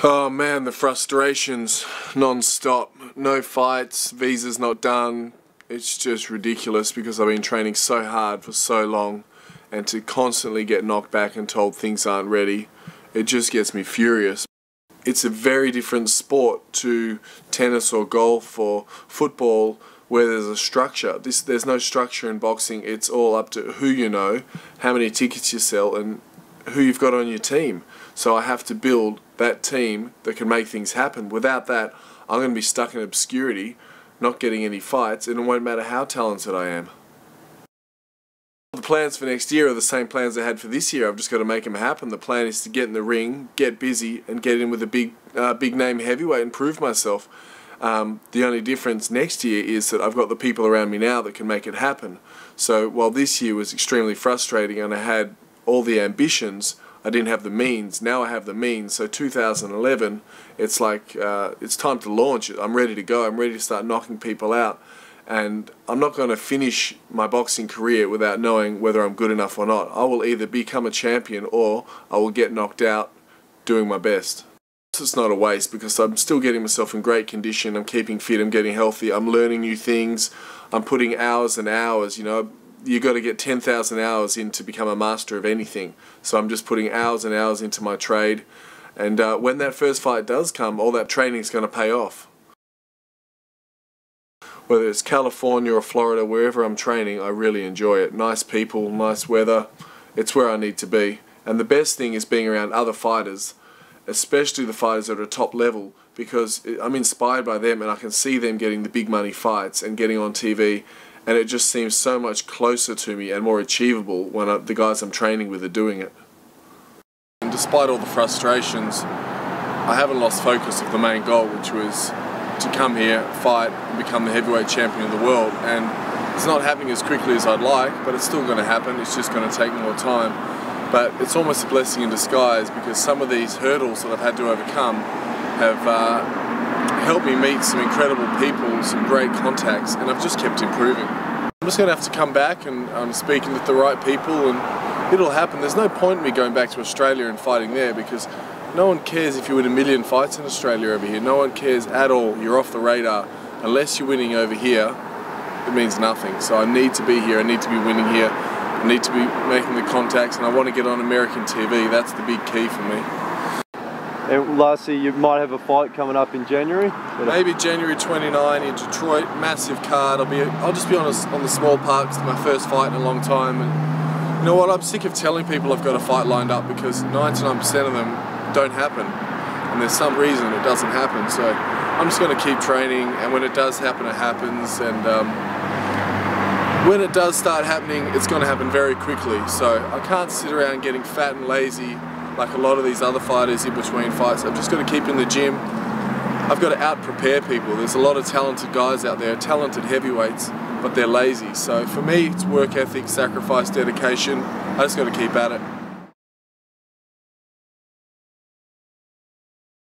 Oh man, the frustrations non-stop. No fights, visa's not done. It's just ridiculous because I've been training so hard for so long, and to constantly get knocked back and told things aren't ready, it just gets me furious. It's a very different sport to tennis or golf or football where there's a structure. There's no structure in boxing. It's all up to who you know, how many tickets you sell, and who you've got on your team. So I have to build that team that can make things happen. Without that, I'm going to be stuck in obscurity, not getting any fights, and it won't matter how talented I am. The plans for next year are the same plans I had for this year. I've just got to make them happen. The plan is to get in the ring, get busy, and get in with a big name heavyweight and prove myself. The only difference next year is that I've got the people around me now that can make it happen. So while this year was extremely frustrating and I had all the ambitions, I didn't have the means. Now I have the means. So 2011, it's like it's time to launch it. I'm ready to go. I'm ready to start knocking people out. And I'm not going to finish my boxing career without knowing whether I'm good enough or not. I will either become a champion or I will get knocked out doing my best. It's not a waste because I'm still getting myself in great condition. I'm keeping fit. I'm getting healthy. I'm learning new things. I'm putting hours and hours, you know. You got to get 10,000 hours in to become a master of anything. So I'm just putting hours and hours into my trade. And when that first fight does come, all that training is going to pay off. Whether it's California or Florida, wherever I'm training, I really enjoy it. Nice people, nice weather. It's where I need to be. And the best thing is being around other fighters, especially the fighters at a top level, because I'm inspired by them and I can see them getting the big money fights and getting on TV, and it just seems so much closer to me and more achievable when the guys I'm training with are doing it. And despite all the frustrations, I haven't lost focus of the main goal, which was to come here, fight, and become the heavyweight champion of the world. And it's not happening as quickly as I'd like, but it's still going to happen. It's just going to take more time. But it's almost a blessing in disguise because some of these hurdles that I've had to overcome have helped me meet some incredible people, some great contacts, and I've just kept improving. I'm just going to have to come back and I'm speaking with the right people, and it'll happen. There's no point in me going back to Australia and fighting there because no one cares if you win 1,000,000 fights in Australia over here. No one cares at all. You're off the radar. Unless you're winning over here, it means nothing. So I need to be here. I need to be winning here. I need to be making the contacts, and I want to get on American TV. That's the big key for me. And lastly, you might have a fight coming up in January? Maybe January 29 in Detroit. Massive card. I'll just be on the small parks. It's my first fight in a long time. And you know what? I'm sick of telling people I've got a fight lined up because 99% of them don't happen, and there's some reason it doesn't happen. So I'm just going to keep training, and when it does happen, it happens. And when it does start happening, it's going to happen very quickly. So I can't sit around getting fat and lazy like a lot of these other fighters in between fights. I've just got to keep in the gym. I've got to out-prepare people. There's a lot of talented guys out there, talented heavyweights, but they're lazy. So for me, it's work ethic, sacrifice, dedication. I just got to keep at it.